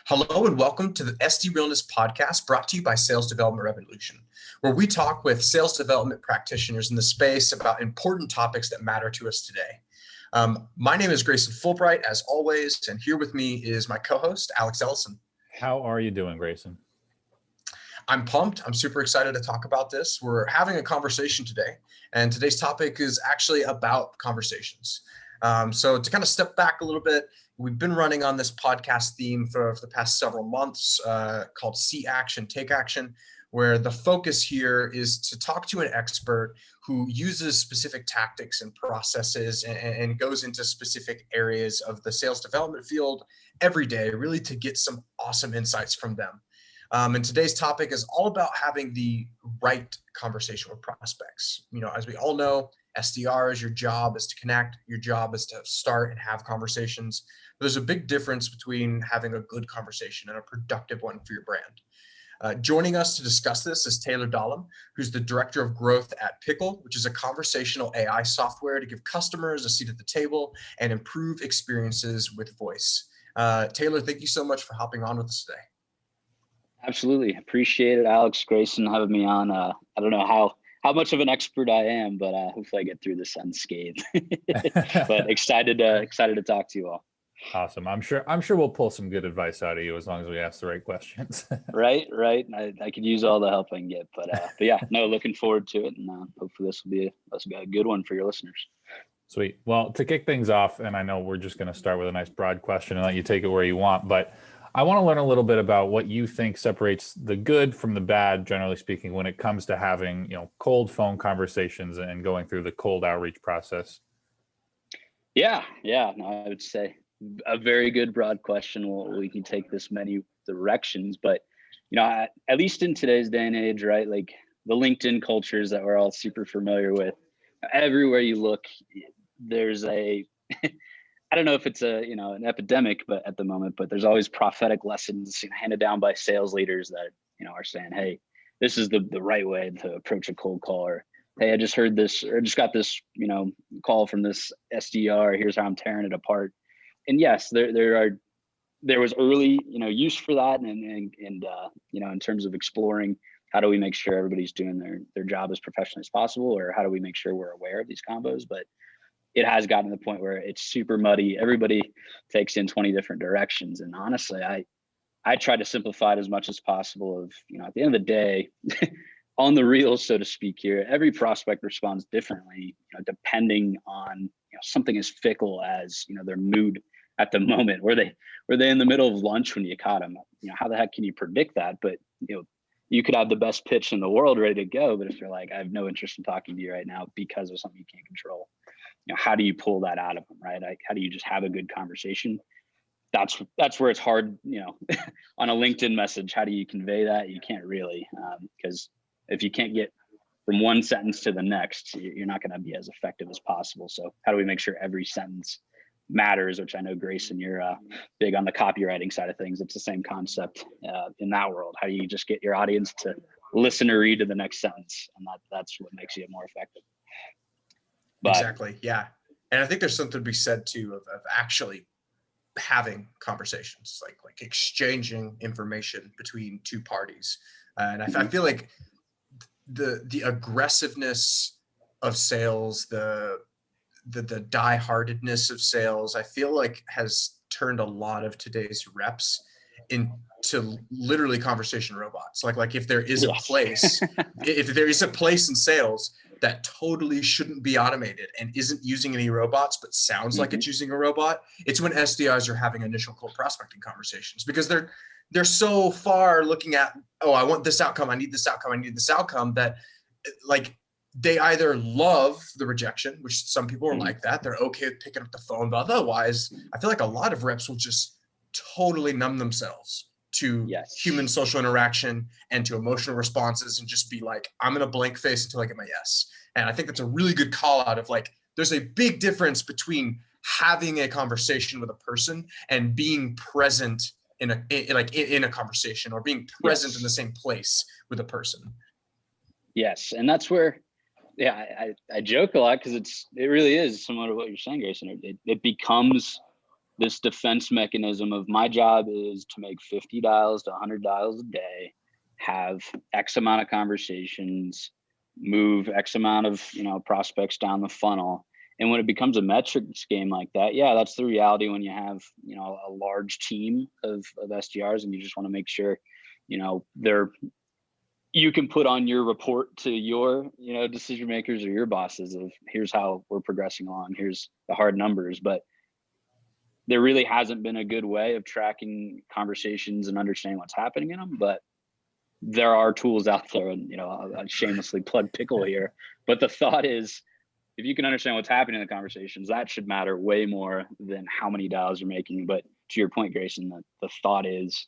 Hello and welcome to the SDRealness podcast brought to you by Sales Development Revolution, where we talk with sales development practitioners in the space about important topics that matter to us today. My name is Grayson Fulbright, as always, and here with me is my co-host, Alex Ellison. How are you doing, Grayson? I'm pumped. I'm super excited to talk about this. We're having a conversation today, and today's topic is actually about conversations. So to kind of step back a little bit, we've been running on this podcast theme for the past several months called See Action, Take Action, where the focus here is to talk to an expert who uses specific tactics and processes and goes into specific areas of the sales development field every day, really to get some awesome insights from them. And today's topic is all about having the right conversation with prospects. You know, as we all know, SDRs, your job is to connect, your job is to start and have conversations. But there's a big difference between having a good conversation and a productive one for your brand. Joining us to discuss this is Taylor Dahlem, who's the Director of Growth at Pickle, which is a conversational AI software to give customers a seat at the table and improve experiences with voice. Taylor, thank you so much for hopping on with us today. Absolutely. Appreciate it, Alex, Grayson, having me on. I don't know how much of an expert I am, but hopefully I get through this unscathed. But excited to talk to you all. Awesome. I'm sure we'll pull some good advice out of you as long as we ask the right questions. Right. I could use all the help I can get, but yeah, no, looking forward to it, and hopefully this will be a good one for your listeners. Sweet. Well, to kick things off, and I know we're just going to start with a nice broad question and let you take it where you want, but I want to learn a little bit about what you think separates the good from the bad, generally speaking, when it comes to having, cold phone conversations and going through the cold outreach process. Yeah. No, I would say a very good broad question. Well, we can take this many directions, but at least in today's day and age, right? Like the LinkedIn cultures that we're all super familiar with, everywhere you look, there's a I don't know if it's an epidemic, but at the moment, but there's always prophetic lessons handed down by sales leaders that, are saying, hey, this is the right way to approach a cold call, or, hey, I just heard this, or just got this, call from this SDR. Here's how I'm tearing it apart. And yes, there was early, use for that. And in terms of exploring, how do we make sure everybody's doing their job as professionally as possible? Or how do we make sure we're aware of these combos? But it has gotten to the point where it's super muddy. Everybody takes in 20 different directions. And honestly, I try to simplify it as much as possible of, at the end of the day, on the real, so to speak here, every prospect responds differently, depending on something as fickle as, their mood at the moment. Were they in the middle of lunch when you caught them? How the heck can you predict that? But, you could have the best pitch in the world ready to go, but if you're like, I have no interest in talking to you right now because of something you can't control, how do you pull that out of them, right? Like, how do you just have a good conversation? That's where it's hard, on a LinkedIn message. How do you convey that? You can't really, because if you can't get from one sentence to the next, you're not going to be as effective as possible. So how do we make sure every sentence matters, which I know, Grayson, you're big on the copywriting side of things. It's the same concept in that world. How do you just get your audience to listen or read to the next sentence? And that's what makes you more effective. But, exactly. Yeah. And I think there's something to be said too of actually having conversations, like exchanging information between two parties. And I feel like the aggressiveness of sales, the die-heartedness of sales, I feel like has turned a lot of today's reps into literally conversation robots. Like if there is a place, if there is a place in sales that totally shouldn't be automated and isn't using any robots, but sounds like it's using a robot, it's when SDRs are having initial cold prospecting conversations, because they're so far looking at, oh, I want this outcome, I need this outcome, I need this outcome, that like they either love the rejection, which some people are like that, they're okay with picking up the phone, but otherwise I feel like a lot of reps will just totally numb themselves to human social interaction and to emotional responses and just be like, I'm going to blank face until I get my yes. And I think that's a really good call out of like, there's a big difference between having a conversation with a person and being present in a conversation, or being present in the same place with a person. Yes. And that's where, I joke a lot because it really is similar to what you're saying, Grayson. It becomes this defense mechanism of my job is to make 50 dials to 100 dials a day, have X amount of conversations, move X amount of, prospects down the funnel. And when it becomes a metrics game like that, yeah, that's the reality when you have, a large team of SDRs and you just want to make sure, you can put on your report to your, decision makers or your bosses of here's how we're progressing along, here's the hard numbers. But there really hasn't been a good way of tracking conversations and understanding what's happening in them. But there are tools out there, and I'll shamelessly plug Pickle here. But the thought is, if you can understand what's happening in the conversations, that should matter way more than how many dials you're making. But to your point, Grayson, the thought is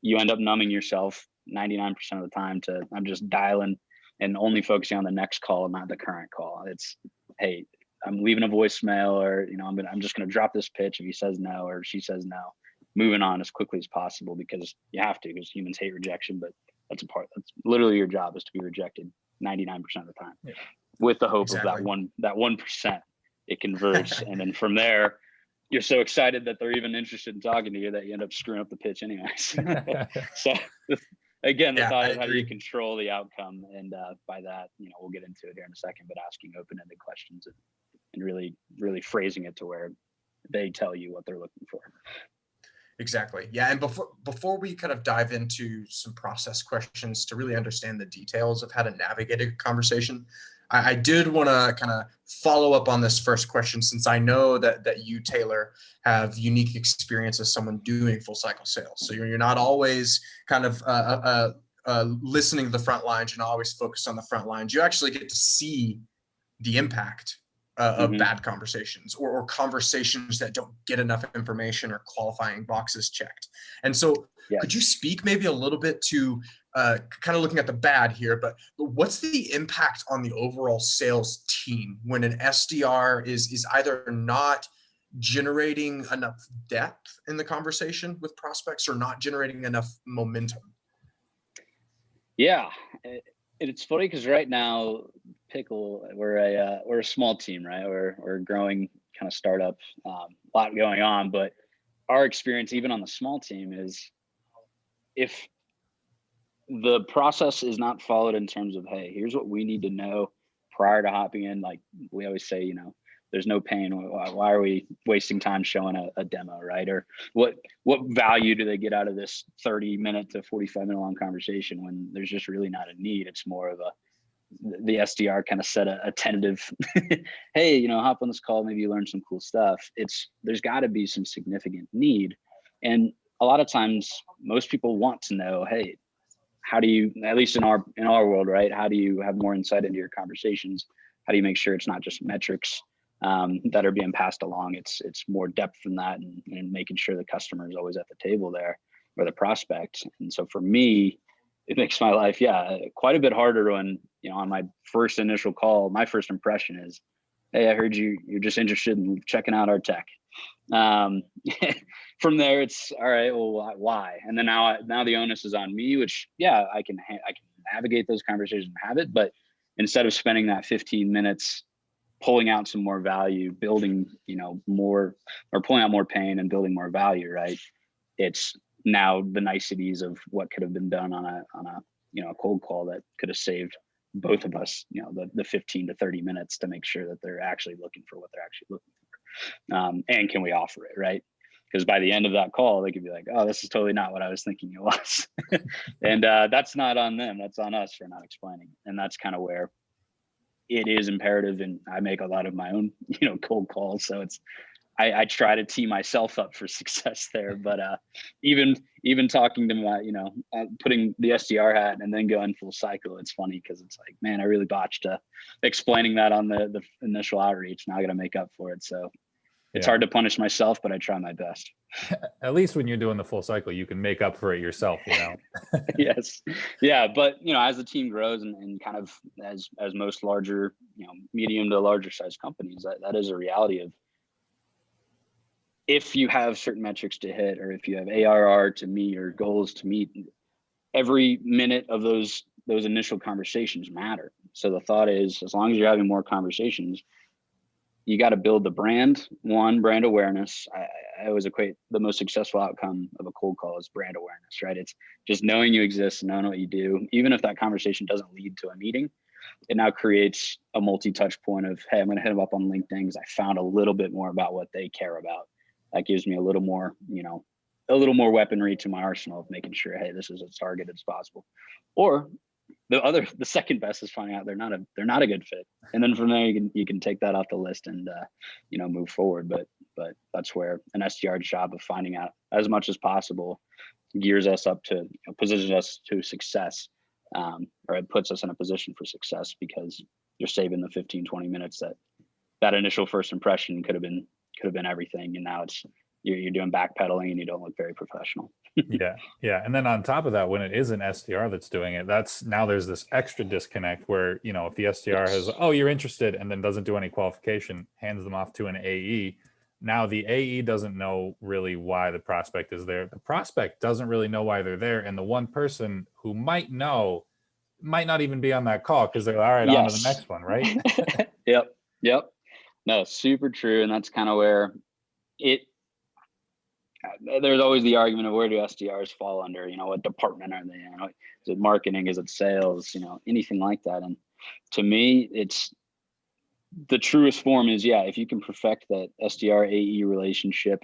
you end up numbing yourself 99% of the time to I'm just dialing and only focusing on the next call and not the current call. It's, hey, I'm leaving a voicemail, or I'm just gonna drop this pitch if he says no or she says no, moving on as quickly as possible, because you have to, because humans hate rejection. But that's literally your job, is to be rejected 99% of the time. Yeah. With the hope Exactly. of that 1% it converts. And then from there, you're so excited that they're even interested in talking to you that you end up screwing up the pitch anyways. So again, the thought is how do you control the outcome? And by that, we'll get into it here in a second, but asking open-ended questions and really, really phrasing it to where they tell you what they're looking for. Exactly. Yeah. And before we kind of dive into some process questions to really understand the details of how to navigate a conversation, I did want to kind of follow up on this first question, since I know that you, Taylor, have unique experience as someone doing full cycle sales. So you're not always kind of listening to the front lines. You're not always focused on the front lines. You actually get to see the impact of bad conversations or conversations that don't get enough information or qualifying boxes checked. And so could you speak maybe a little bit to kind of looking at the bad here, but what's the impact on the overall sales team when an SDR is either not generating enough depth in the conversation with prospects or not generating enough momentum? Yeah, it's funny because right now, Pickle, we're a small team, right? We're a growing kind of startup, a lot going on. But our experience, even on the small team, is if the process is not followed in terms of, hey, here's what we need to know prior to hopping in. Like we always say, there's no pain. Why are we wasting time showing a demo, right? Or what value do they get out of this 30-minute to 45-minute long conversation when there's just really not a need? It's more of the SDR kind of set a tentative, hey, hop on this call, maybe you learn some cool stuff. There's got to be some significant need. And a lot of times most people want to know, hey, how do you, at least in our world, right? How do you have more insight into your conversations? How do you make sure it's not just metrics that are being passed along? It's more depth than that, and making sure the customer is always at the table there, or the prospect. And so for me, it makes my life, quite a bit harder when, on my first initial call, my first impression is, hey, I heard you're just interested in checking out our tech. From there, it's all right, well, why? And then now the onus is on me, which, I can navigate those conversations and have it. But instead of spending that 15 minutes pulling out some more value, building, more, or pulling out more pain and building more value, right? It's now the niceties of what could have been done on a cold call that could have saved both of us, the 15 to 30 minutes to make sure that they're actually looking for what they're actually looking for. And can we offer it, right? Because by the end of that call, they could be like, oh, this is totally not what I was thinking it was. And that's not on them. That's on us for not explaining. And that's kind of where it is imperative. And I make a lot of my own, cold calls. So I try to tee myself up for success there. But even talking to my, putting the SDR hat and then going full cycle, it's funny because it's like, man, I really botched explaining that on the initial outreach. Now I got to make up for it. So it's hard to punish myself, but I try my best. At least when you're doing the full cycle, you can make up for it yourself, Yes. Yeah. But, as the team grows and kind of as most larger, medium to larger size companies, that is a reality of, if you have certain metrics to hit, or if you have ARR to meet or goals to meet, every minute of those initial conversations matter. So the thought is, as long as you're having more conversations, you got to build the brand awareness. I always equate the most successful outcome of a cold call is brand awareness, right? It's just knowing you exist, knowing what you do. Even if that conversation doesn't lead to a meeting, it now creates a multi-touch point of, hey, I'm going to hit them up on LinkedIn because I found a little bit more about what they care about. That gives me a little more, a little more weaponry to my arsenal of making sure, hey, this is as targeted as possible. Or the second best is finding out they're not a good fit, and then from there you can take that off the list and move forward. But that's where an SDR's job of finding out as much as possible gears us up to, positions us to success, or it puts us in a position for success, because you're saving the 15-20 minutes that initial first impression could have been everything, and now you're doing backpedaling and you don't look very professional. Yeah. And then on top of that, when it is an SDR that's doing it, now there's this extra disconnect where, if the SDR has, oh, you're interested, and then doesn't do any qualification, hands them off to an AE. Now the AE doesn't know really why the prospect is there. The prospect doesn't really know why they're there. And the one person who might know might not even be on that call, because they're all right, on to the next one, right? Yep. No, super true. And that's kind of where there's always the argument of, where do SDRs fall under, what department are they in? Is it marketing? Is it sales? Anything like that. And to me, it's the truest form is, if you can perfect that SDR AE relationship,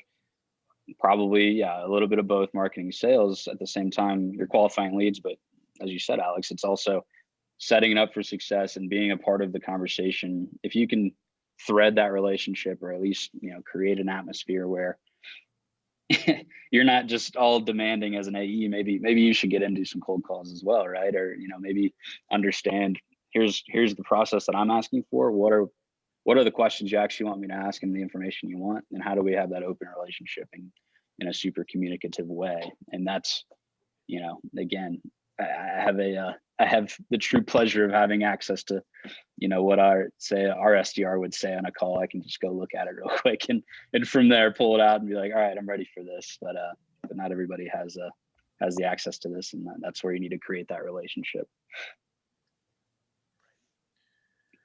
probably, a little bit of both marketing and sales at the same time, you're qualifying leads. But as you said, Alex, it's also setting it up for success and being a part of the conversation. If you can thread that relationship, or at least, create an atmosphere where you're not just all demanding as an AE. Maybe you should get into some cold calls as well, right? Or maybe understand, here's the process that I'm asking for. What are the questions you actually want me to ask, and the information you want, and how do we have that open relationship in a super communicative way? And that's, again, I have the true pleasure of having access to, what our SDR would say on a call. I can just go look at it real quick and from there pull it out and be like, all right, I'm ready for this. But not everybody has the access to this, and that's where you need to create that relationship.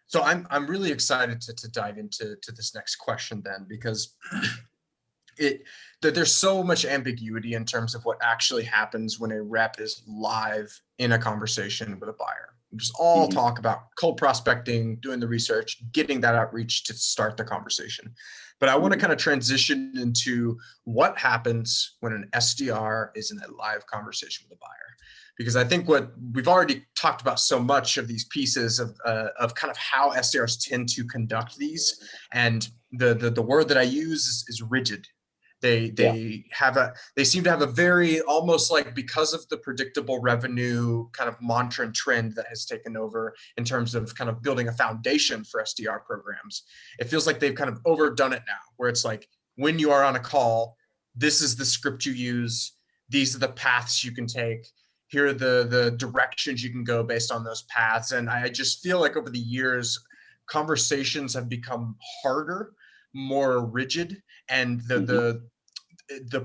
So I'm really excited to dive into this next question then, because there's so much ambiguity in terms of what actually happens when a rep is live in a conversation with a buyer. We just all talk about cold prospecting, doing the research, getting that outreach to start the conversation. But I want to kind of transition into what happens when an SDR is in a live conversation with a buyer. Because I think what we've already talked about so much of these pieces of kind of how SDRs tend to conduct these, and the word that I use is rigid. They seem to have a very, almost like, because of the predictable revenue kind of mantra and trend that has taken over in terms of kind of building a foundation for SDR programs. It feels like they've kind of overdone it now, where it's like, when you are on a call, this is the script you use. These are the paths you can take. Here are the directions you can go based on those paths. And I just feel like over the years, conversations have become harder, more rigid, and the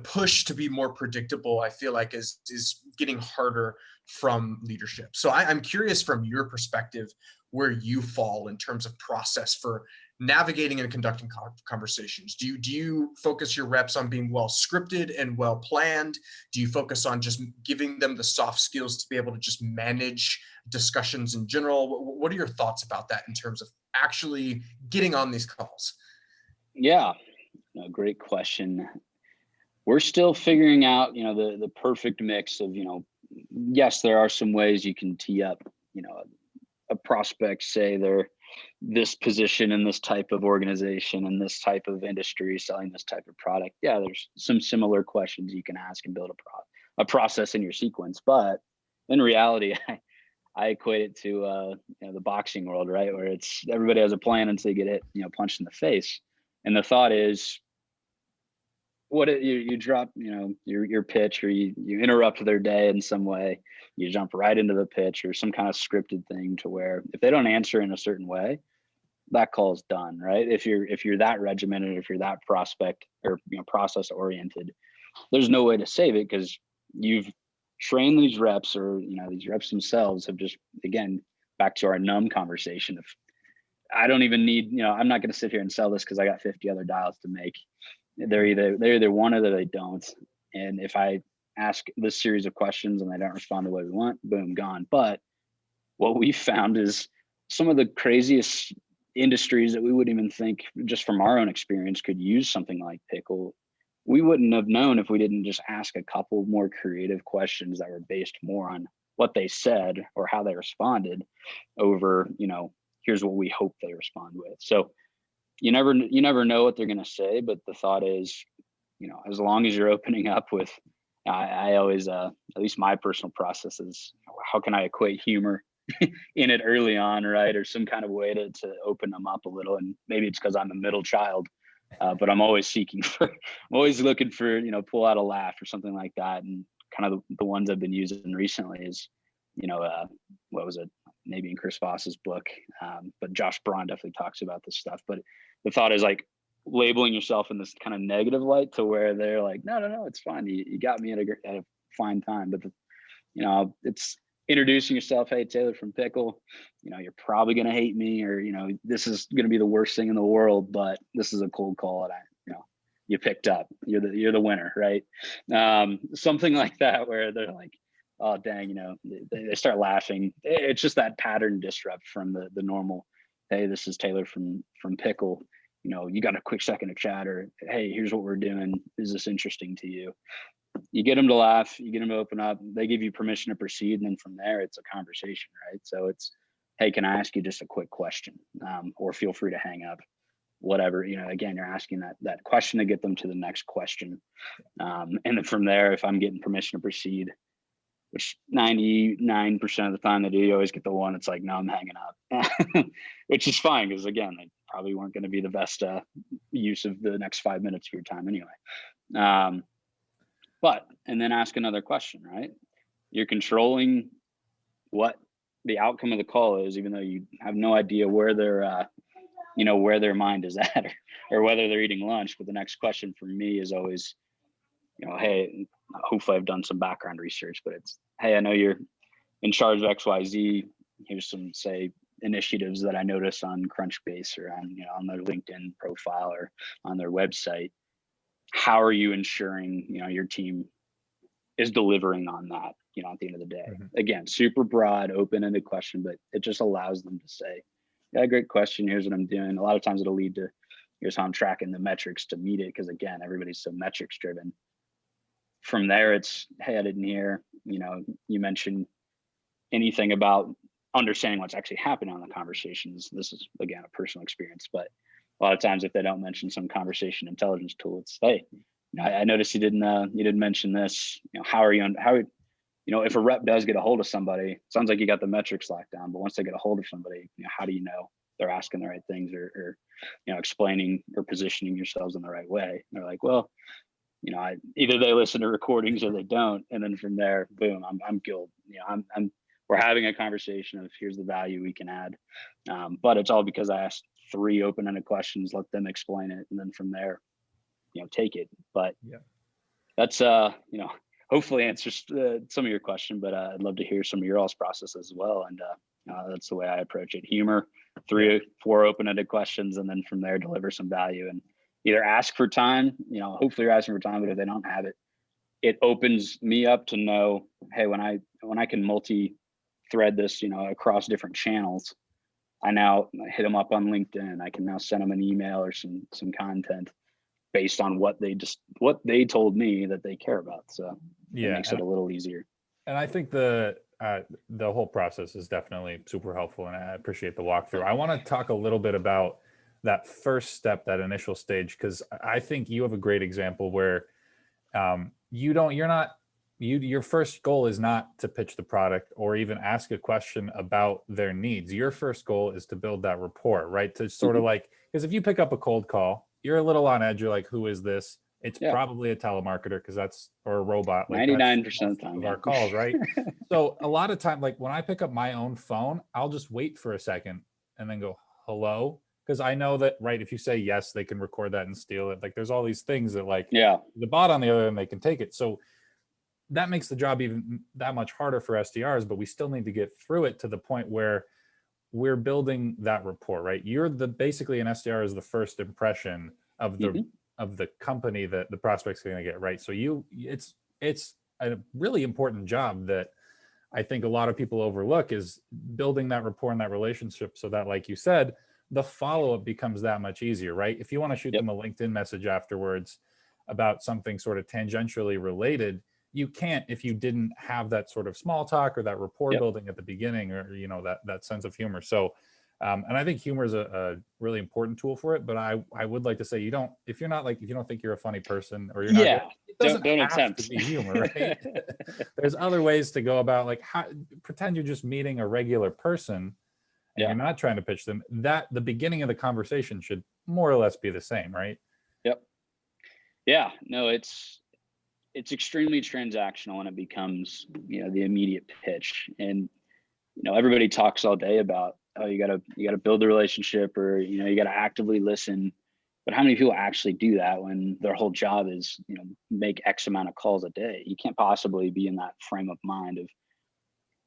push to be more predictable, I feel like, is getting harder from leadership. So I'm curious, from your perspective, where you fall in terms of process for navigating and conducting conversations. Do you focus your reps on being well scripted and well planned? Do you focus on just giving them the soft skills to be able to just manage discussions in general? What are your thoughts about that in terms of actually getting on these calls? Yeah, no, great question. We're still figuring out, the perfect mix of, yes, there are some ways you can tee up, a prospect, say they're this position in this type of organization and this type of industry selling this type of product. Yeah, there's some similar questions you can ask and build a process in your sequence. But in reality, I equate it to the boxing world, right? Where it's everybody has a plan until you get hit, punched in the face. And the thought is, you drop, your pitch, or you interrupt their day in some way, you jump right into the pitch or some kind of scripted thing, to where if they don't answer in a certain way, that call is done, right? If you're that regimented, if you're that prospect or process oriented, there's no way to save it, because you've trained these reps, or these reps themselves have just, again, back to our numb conversation of, I don't even need, I'm not going to sit here and sell this because I got 50 other dials to make. they're either one or they don't. And if I ask this series of questions and they don't respond the way we want, boom, gone. But what we found is some of the craziest industries that we wouldn't even think, just from our own experience, could use something like Pickle. We wouldn't have known if we didn't just ask a couple more creative questions that were based more on what they said or how they responded over, here's what we hope they respond with. So you never know what they're going to say, but the thought is, as long as you're opening up with, I always, at least my personal process is, how can I equate humor in it early on, right? Or some kind of way to open them up a little. And maybe it's because I'm a middle child, but I'm always looking for, pull out a laugh or something like that. And kind of the ones I've been using recently is, what was it? Maybe in Chris Voss's book, but Josh Braun definitely talks about this stuff. But the thought is like labeling yourself in this kind of negative light to where they're like, no, it's fine. You got me at a fine time. But it's introducing yourself. Hey, Taylor from Pickle, you're probably going to hate me, or, this is going to be the worst thing in the world, but this is a cold call and you picked up, you're the winner. Right. Something like that, where they're like, oh, dang, they start laughing. It's just that pattern disrupt from the normal, hey, this is Taylor from Pickle. You got a quick second to chat, or, hey, here's what we're doing. Is this interesting to you? You get them to laugh, you get them to open up, they give you permission to proceed. And then from there, it's a conversation, right? So it's, hey, can I ask you just a quick question? Or feel free to hang up, whatever, again, you're asking that question to get them to the next question. And then from there, if I'm getting permission to proceed, which 99% of the time they do, you always get the one. It's like, no, I'm hanging up, which is fine. Because again, they probably weren't going to be the best use of the next 5 minutes of your time anyway. And then ask another question, right? You're controlling what the outcome of the call is, even though you have no idea where where their mind is at, or whether they're eating lunch. But the next question for me is always, hey, hopefully I've done some background research, but it's, hey, I know you're in charge of XYZ. Here's some, say, initiatives that I notice on Crunchbase or on their LinkedIn profile or on their website. How are you ensuring, your team is delivering on that, at the end of the day? Mm-hmm. Again, super broad, open-ended question, but it just allows them to say, yeah, great question. Here's what I'm doing. A lot of times it'll lead to, here's how I'm tracking the metrics to meet it. Because again, everybody's so metrics driven. From there, it's, hey, I didn't hear, you mentioned anything about understanding what's actually happening on the conversations. This is, again, a personal experience, but a lot of times if they don't mention some conversation intelligence tool, it's, hey, I noticed you didn't mention this. How are you if a rep does get a hold of somebody, it sounds like you got the metrics locked down, but once they get a hold of somebody, how do you know they're asking the right things or explaining or positioning yourselves in the right way? And they're like, well, either they listen to recordings or they don't. And then from there, boom, I'm guilt. We're having a conversation of here's the value we can add. But it's all because I asked 3 open-ended questions, let them explain it. And then from there, take it. But yeah, that's, hopefully answers some of your question, but I'd love to hear some of your all's process as well. And that's the way I approach it. Humor, 3 or 4 open-ended questions, and then from there, deliver some value and either ask for time, hopefully you're asking for time, but if they don't have it, it opens me up to know, hey, when I can multi-thread this, across different channels, I now hit them up on LinkedIn. I can now send them an email or some content based on what they told me that they care about. So yeah, it makes it a little easier. And I think the whole process is definitely super helpful, and I appreciate the walkthrough. I want to talk a little bit about that first step, that initial stage, because I think you have a great example where your first goal is not to pitch the product or even ask a question about their needs. Your first goal is to build that rapport, right? To sort of like, because if you pick up a cold call, you're a little on edge. You're like, who is this? It's probably a telemarketer, or a robot. Like 99% of the time of our calls, right? So a lot of time, like when I pick up my own phone, I'll just wait for a second and then go, hello? Because I know that, right, if you say yes, they can record that and steal it. Like there's all these things that the bot on the other end, they can take it. So that makes the job even that much harder for SDRs, but we still need to get through it to the point where we're building that rapport, right? Basically an SDR is the first impression of the of the company that the prospect's going to get, right? So it's a really important job that I think a lot of people overlook, is building that rapport and that relationship, so that, like you said, the follow-up becomes that much easier, right? If you want to shoot them a LinkedIn message afterwards about something sort of tangentially related, you can't if you didn't have that sort of small talk or that rapport building at the beginning, or that sense of humor. So and I think humor is a really important tool for it, but I would like to say, if you don't think you're a funny person, or you're not good, it doesn't don't have attempt to be humor, right? There's other ways to go about, like, pretend you're just meeting a regular person and you're not trying to pitch them. That the beginning of the conversation should more or less be the same, right? Yep. Yeah, no, it's extremely transactional when it becomes, the immediate pitch. And, everybody talks all day about, oh, you gotta build the relationship, or, you gotta actively listen. But how many people actually do that when their whole job is, make X amount of calls a day? You can't possibly be in that frame of mind of,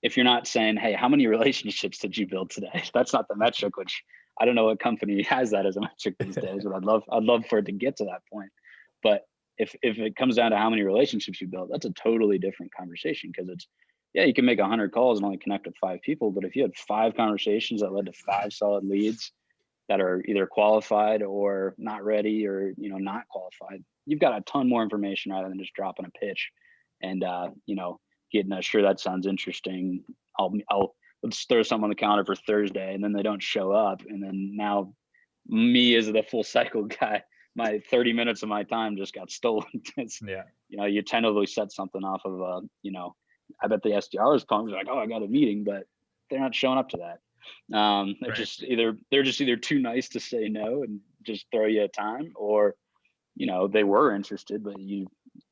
if you're not saying, hey, how many relationships did you build today? That's not the metric, which I don't know what company has that as a metric these days, but I'd love for it to get to that point. But if it comes down to how many relationships you build, that's a totally different conversation, because it's, you can make 100 calls and only connect with 5 people. But if you had 5 conversations that led to 5 solid leads that are either qualified or not ready, or, not qualified, you've got a ton more information rather than just dropping a pitch and, getting a, sure, that sounds interesting. Let's throw something on the calendar for Thursday, and then they don't show up. And then now me as the full cycle guy, my 30 minutes of my time just got stolen. You tentatively set something off of, I bet the SDRs pumped, like, oh, I got a meeting, but they're not showing up to that. They're just either too nice to say no and just throw you a time, or, they were interested, but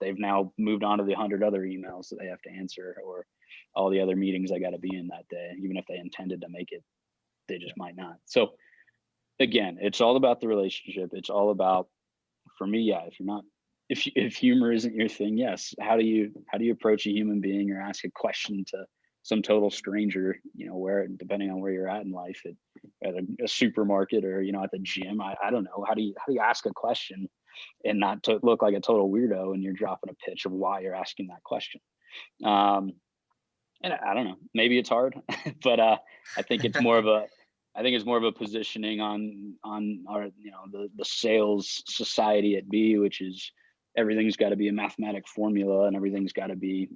they've now moved on to the 100 other emails that they have to answer, or all the other meetings I got to be in that day. Even if they intended to make it, they just might not. So again, it's all about the relationship. It's all about, for me, if humor isn't your thing, yes, how do you approach a human being, or ask a question to some total stranger, where, depending on where you're at in life, at a supermarket, or, at the gym, I don't know, how do you ask a question and not to look like a total weirdo, and you're dropping a pitch of why you're asking that question. And I don't know, maybe it's hard, but I think it's more of a positioning on our, the sales society at B, which is, everything's got to be a mathematic formula, and everything's got to be,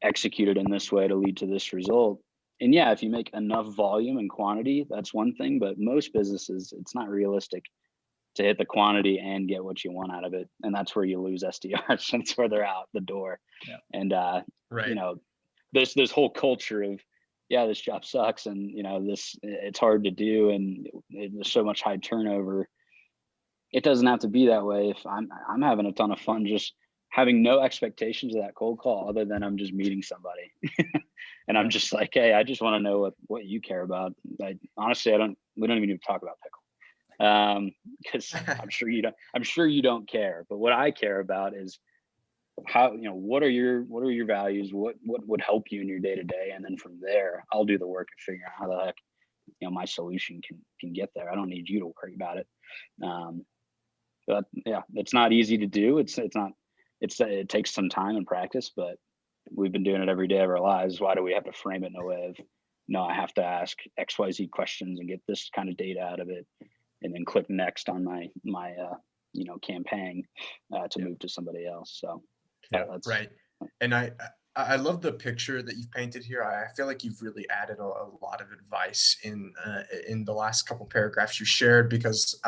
executed in this way to lead to this result. And if you make enough volume and quantity, that's one thing, but most businesses, it's not realistic to hit the quantity and get what you want out of it. And that's where you lose SDRs. That's where they're out the door. And, this whole culture of, this job sucks, and, it's hard to do, and there's so much high turnover. It doesn't have to be that way. If I'm having a ton of fun just having no expectations of that cold call, other than I'm just meeting somebody. And I'm just like, hey, I just want to know what you care about. Honestly, we don't even need to talk about pickle. Because I'm sure you don't care. But what I care about is how, what are your values? What would help you in your day to day? And then from there, I'll do the work and figure out how the heck, my solution can get there. I don't need you to worry about it. But it's not easy to do. It takes some time and practice, but we've been doing it every day of our lives. Why do we have to frame it in a way of, no, I have to ask XYZ questions and get this kind of data out of it, and then click next on my campaign to move to somebody else. So that's right. And I love the picture that you've painted here. I feel like you've really added a lot of advice in the last couple paragraphs you shared, because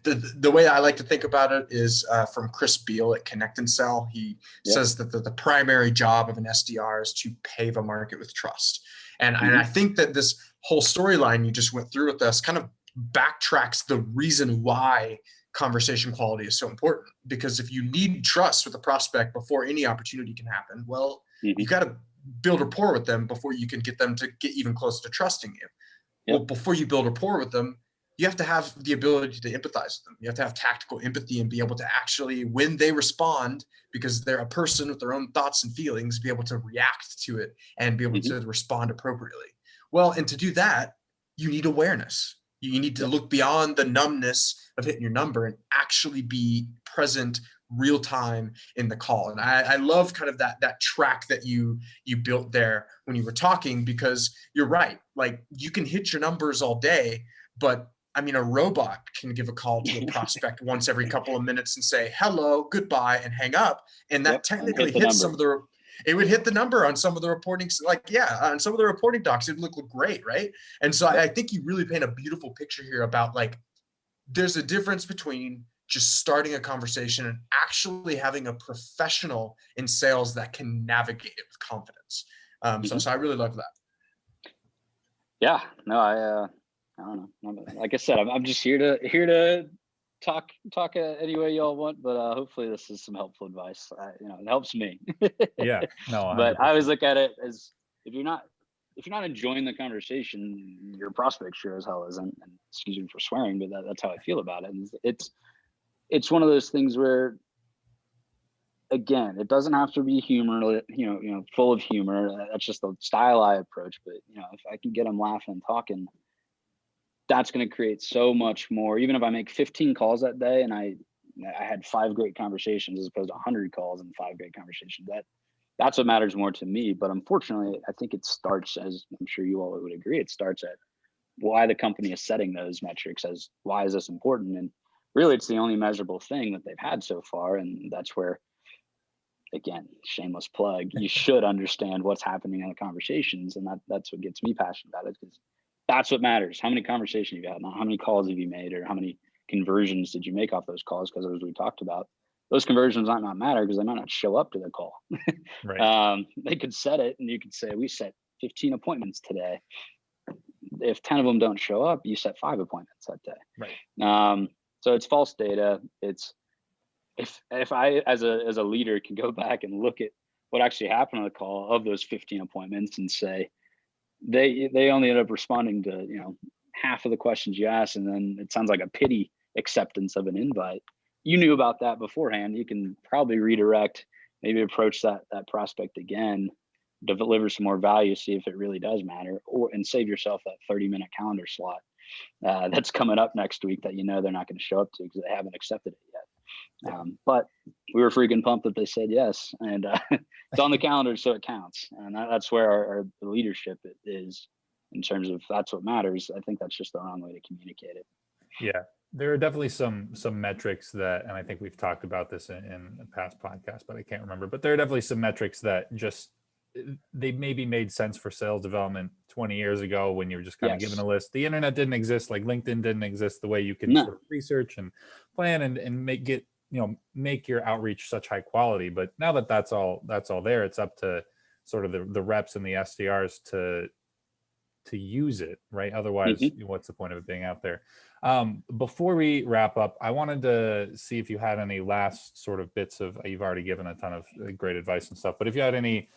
the way I like to think about it is from Chris Beall at Connect and Sell. He says that the primary job of an SDR is to pave a market with trust. And I think that this whole storyline you just went through with us kind of backtracks the reason why conversation quality is so important. Because if you need trust with a prospect before any opportunity can happen, well, you got to build rapport with them before you can get them to get even closer to trusting you. Well, before you build rapport with them, you have to have the ability to empathize with them. You have to have tactical empathy and be able to actually, when they respond, because they're a person with their own thoughts and feelings, be able to react to it and be able to respond appropriately. Well, and to do that, you need awareness. You need to look beyond the numbness of hitting your number and actually be present real time in the call. And I love kind of that track that you built there when you were talking, because you're right. Like, you can hit your numbers all day, but I mean, a robot can give a call to a prospect once every couple of minutes and say, hello, goodbye, and hang up. And that technically hits some of the, it would hit the number on some of the reporting, like, yeah, on some of the reporting docs, it would look great, right? And so I think you really paint a beautiful picture here about, like, there's a difference between just starting a conversation and actually having a professional in sales that can navigate it with confidence. So I really love that. Yeah, no, I don't know. Like I said, I'm just here to talk any way y'all want, but hopefully this is some helpful advice. It helps me. Yeah, no, 100%. But I always look at it as, if you're not enjoying the conversation, your prospect sure as hell isn't. And excuse me for swearing, but that's how I feel about it. And it's one of those things where, again, it doesn't have to be humor, full of humor. That's just the style I approach. But if I can get them laughing and talking, that's going to create so much more. Even if I make 15 calls that day and I had 5 great conversations as opposed to 100 calls and 5 great conversations, that's what matters more to me. But unfortunately, I think it starts, as I'm sure you all would agree, it starts at why the company is setting those metrics, as why is this important? And really, it's the only measurable thing that they've had so far. And that's where, again, shameless plug, you should understand what's happening in the conversations. And that's what gets me passionate about it, because that's what matters. How many conversations have you had, not how many calls have you made, or how many conversions did you make off those calls? Because as we talked about, those conversions might not matter because they might not show up to the call. Right. They could set it, and you could say, we set 15 appointments today. If 10 of them don't show up, you set 5 appointments that day. Right. So it's false data. It's, if I as a leader can go back and look at what actually happened on the call of those 15 appointments and say, they only ended up responding to half of the questions you asked, and then it sounds like a pity acceptance of an invite. You knew about that beforehand. You can probably redirect, maybe approach that prospect again, deliver some more value, see if it really does matter, and save yourself that 30-minute calendar slot that's coming up next week that they're not going to show up to because they haven't accepted it yet. But we were freaking pumped that they said yes, and it's on the calendar, so it counts. And that's where our leadership is, in terms of that's what matters. I think that's just the wrong way to communicate it. Yeah, there are definitely some metrics that, and I think we've talked about this in a past podcast, but I can't remember. But there are definitely some metrics that just, they maybe made sense for sales development 20 years ago when you were just kind of given a list. The internet didn't exist, like LinkedIn didn't exist the way you can sort of research and plan and make your outreach such high quality. But now that that's all there, it's up to sort of the reps and the SDRs to use it, right? Otherwise, what's the point of it being out there? Before we wrap up, I wanted to see if you had any last sort of bits of, you've already given a ton of great advice and stuff, but if you had any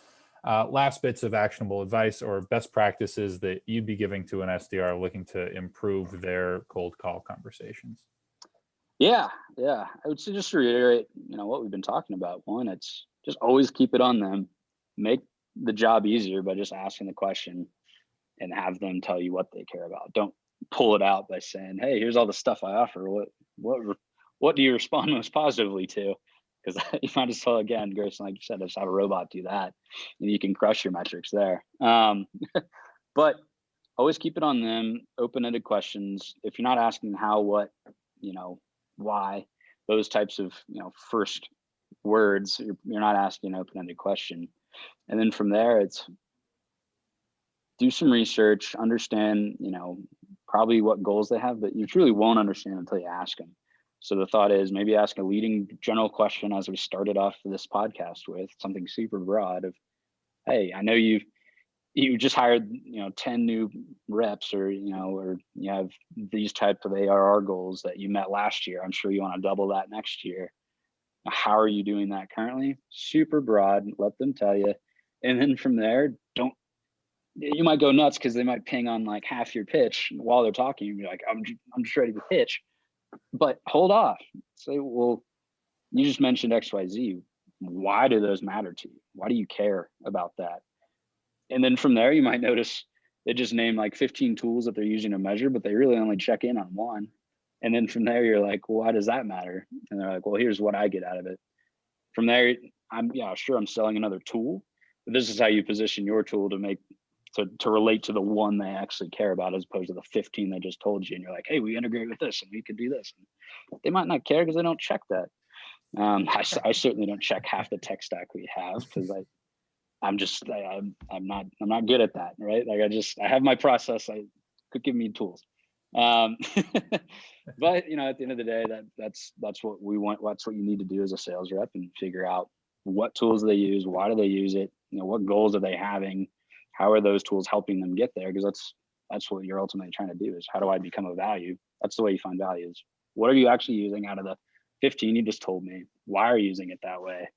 last bits of actionable advice or best practices that you'd be giving to an SDR looking to improve their cold call conversations. Yeah. I would say, just to reiterate, what we've been talking about. One, it's just always keep it on them. Make the job easier by just asking the question and have them tell you what they care about. Don't pull it out by saying, hey, here's all the stuff I offer. What do you respond most positively to? Because you might as well, again, Grayson, like you said, just have a robot do that, and you can crush your metrics there. But always keep it on them. Open-ended questions. If you're not asking how, what, why, those types of first words, you're not asking an open-ended question. And then from there, it's do some research, understand, probably what goals they have, but you truly won't understand until you ask them. So the thought is maybe ask a leading general question, as we started off this podcast with, something super broad of, hey, I know you just hired 10 new reps, or or you have these types of ARR goals that you met last year. I'm sure you want to double that next year. How are you doing that currently? Super broad, let them tell you. And then from there, you might go nuts because they might ping on like half your pitch while they're talking. You're like, I'm just ready to pitch. But hold off. Say, well, you just mentioned XYZ. Why do those matter to you? Why do you care about that? And then from there, you might notice they just name like 15 tools that they're using to measure, but they really only check in on one. And then from there, you're like, well, why does that matter? And they're like, well, here's what I get out of it. From there, I'm selling another tool, but this is how you position your tool to relate to the one they actually care about, as opposed to the 15 they just told you. And you're like, hey, we integrate with this and we could do this. And they might not care because they don't check that. I certainly don't check half the tech stack we have, because I'm not good at that, right? Like I have my process. I could give me tools. But at the end of the day, that's what we want. That's what you need to do as a sales rep, and figure out what tools they use, why do they use it, what goals are they having, how are those tools helping them get there? Because that's what you're ultimately trying to do, is how do I become a value? That's the way you find value, is what are you actually using out of the 15 you just told me? Why are you using it that way?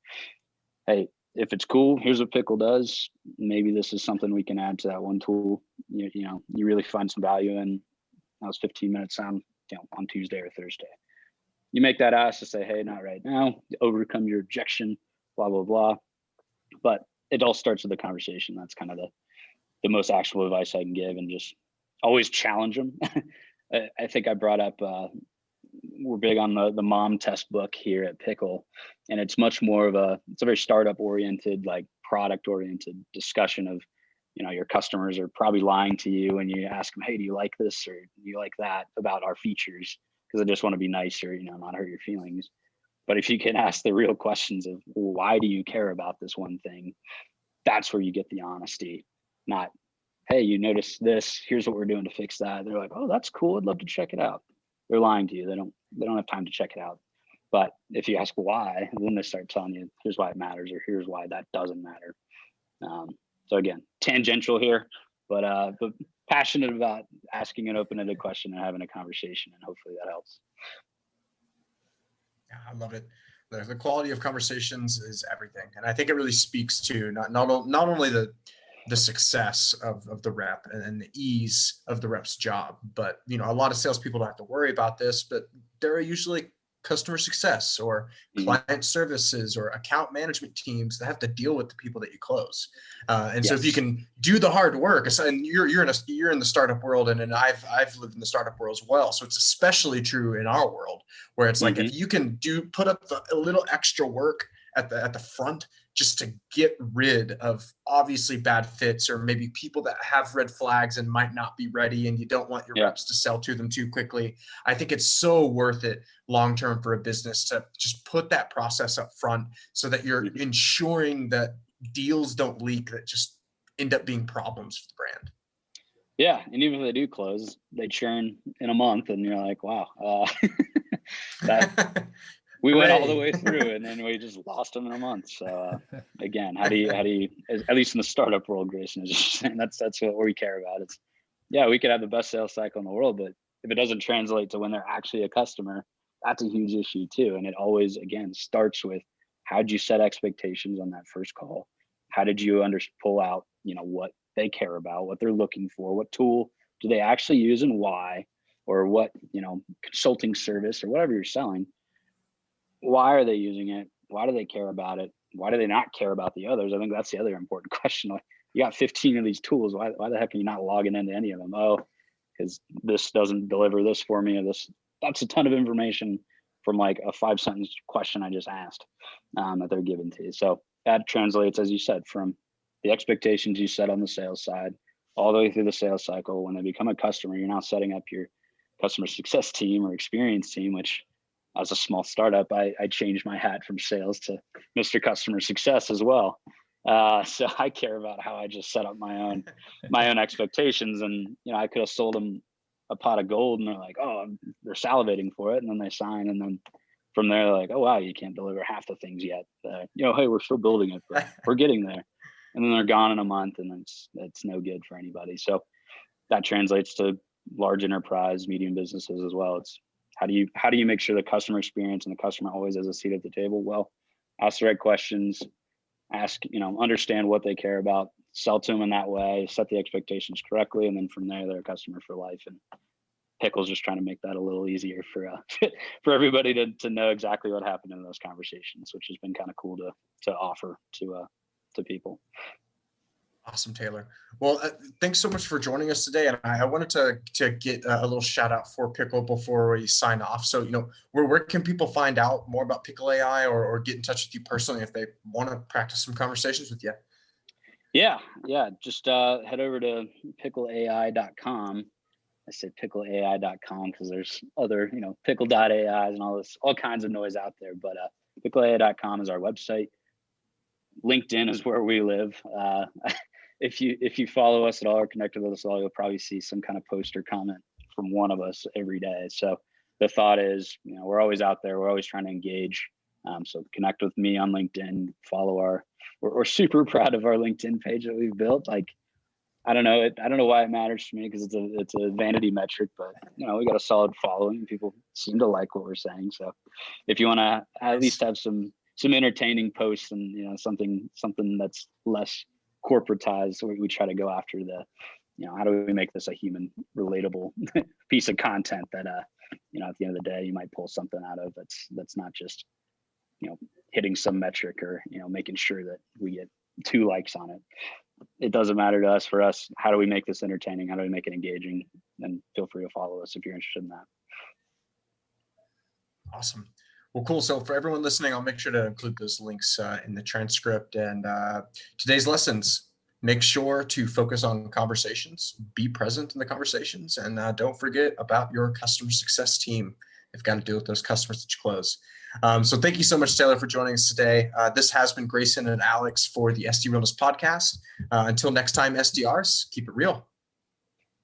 Hey, if it's cool, here's what Pickle does. Maybe this is something we can add to that one tool. You really find some value in. That was 15 minutes on Tuesday or Thursday. You make that ask to say, hey, not right now, overcome your objection, blah, blah, blah. But it all starts with the conversation. That's kind of the most actionable advice I can give, and just always challenge them. I think I brought up, we're big on the mom test book here at Pickle, and it's much more of it's a very startup oriented, like product oriented discussion of, your customers are probably lying to you and you ask them, hey, do you like this or do you like that about our features? Because I just want to be nice, or, not hurt your feelings. But if you can ask the real questions of, well, why do you care about this one thing? That's where you get the honesty, not, hey, you noticed this, here's what we're doing to fix that. They're like, oh, that's cool, I'd love to check it out. They're lying to you. They don't have time to check it out. But if you ask why, then they start telling you, here's why it matters, or here's why that doesn't matter. So again, tangential here, but passionate about asking an open-ended question and having a conversation, and hopefully that helps. Yeah, I love it. The quality of conversations is everything, and I think it really speaks to not only the success of the rep and the ease of the rep's job, but a lot of salespeople don't have to worry about this, but there are usually customer success or client services or account management teams that have to deal with the people that you close. And so if you can do the hard work, and you're in the startup world, and I've lived in the startup world as well. So it's especially true in our world, where it's like, if you can put up a little extra work at the front, just to get rid of obviously bad fits, or maybe people that have red flags and might not be ready, and you don't want your reps to sell to them too quickly. I think it's so worth it long-term for a business to just put that process up front, so that you're ensuring that deals don't leak that just end up being problems for the brand. Yeah. And even if they do close, they churn in a month, and you're like, wow, that we went all the way through, and then we just lost them in a month. So again, how do you, at least in the startup world, Grayson is just saying, that's what we care about. It's, we could have the best sales cycle in the world, but if it doesn't translate to when they're actually a customer, that's a huge issue too. And it always, again, starts with, how did you set expectations on that first call? How did you pull out, what they care about, what they're looking for, what tool do they actually use and why, or what, consulting service or whatever you're selling. Why are they using it? Why do they care about it? Why do they not care about the others? I think that's the other important question. Like, you got 15 of these tools. Why the heck are you not logging into any of them? Oh, because this doesn't deliver this for me, or this. That's a ton of information from like a 5-sentence question I just asked that they're given to you. So that translates, as you said, from the expectations you set on the sales side all the way through the sales cycle. When they become a customer, you're now setting up your customer success team or experience team, which, as a small startup, I changed my hat from sales to Mr. Customer Success as well. So I care about how I just set up my own expectations. And, I could have sold them a pot of gold, and they're like, oh, they're salivating for it. And then they sign. And then from there, they're like, oh, wow, you can't deliver half the things yet. Hey, we're still building it, but we're getting there. And then they're gone in a month, and it's no good for anybody. So that translates to large enterprise, medium businesses as well. It's, how do you make sure the customer experience and the customer always has a seat at the table? Well, ask the right questions, understand what they care about, sell to them in that way, set the expectations correctly. And then from there, they're a customer for life. And Pickle's just trying to make that a little easier for for everybody to know exactly what happened in those conversations, which has been kind of cool to offer to people. Awesome, Taylor. Well, thanks so much for joining us today. And I wanted to get a little shout out for Pickle before we sign off. So, where can people find out more about Pickle AI or get in touch with you personally if they want to practice some conversations with you? Yeah. Just head over to pickleai.com. I say pickleai.com because there's other, pickle.ai and all kinds of noise out there. But pickleai.com is our website. LinkedIn is where we live. If you follow us at all or connected with us at all, you'll probably see some kind of post or comment from one of us every day. So the thought is, we're always out there. We're always trying to engage. So connect with me on LinkedIn, follow we're super proud of our LinkedIn page that we've built. Like, I don't know why it matters to me because it's a vanity metric, but we got a solid following. People seem to like what we're saying. So if you want to at least have some entertaining posts and something that's less corporatized, we try to go after the how do we make this a human relatable piece of content that at the end of the day you might pull something out of that's not just hitting some metric or making sure that we get 2 likes on it. It doesn't matter to us. For us, how do we make this entertaining? How do we make it engaging? And feel free to follow us if you're interested in that. Awesome. Well, cool. So for everyone listening, I'll make sure to include those links in the transcript. And today's lessons, make sure to focus on conversations, be present in the conversations, and don't forget about your customer success team. They've got to deal with those customers that you close. So thank you so much, Taylor, for joining us today. This has been Grayson and Alex for the SDRealness podcast. Until next time, SDRs, keep it real.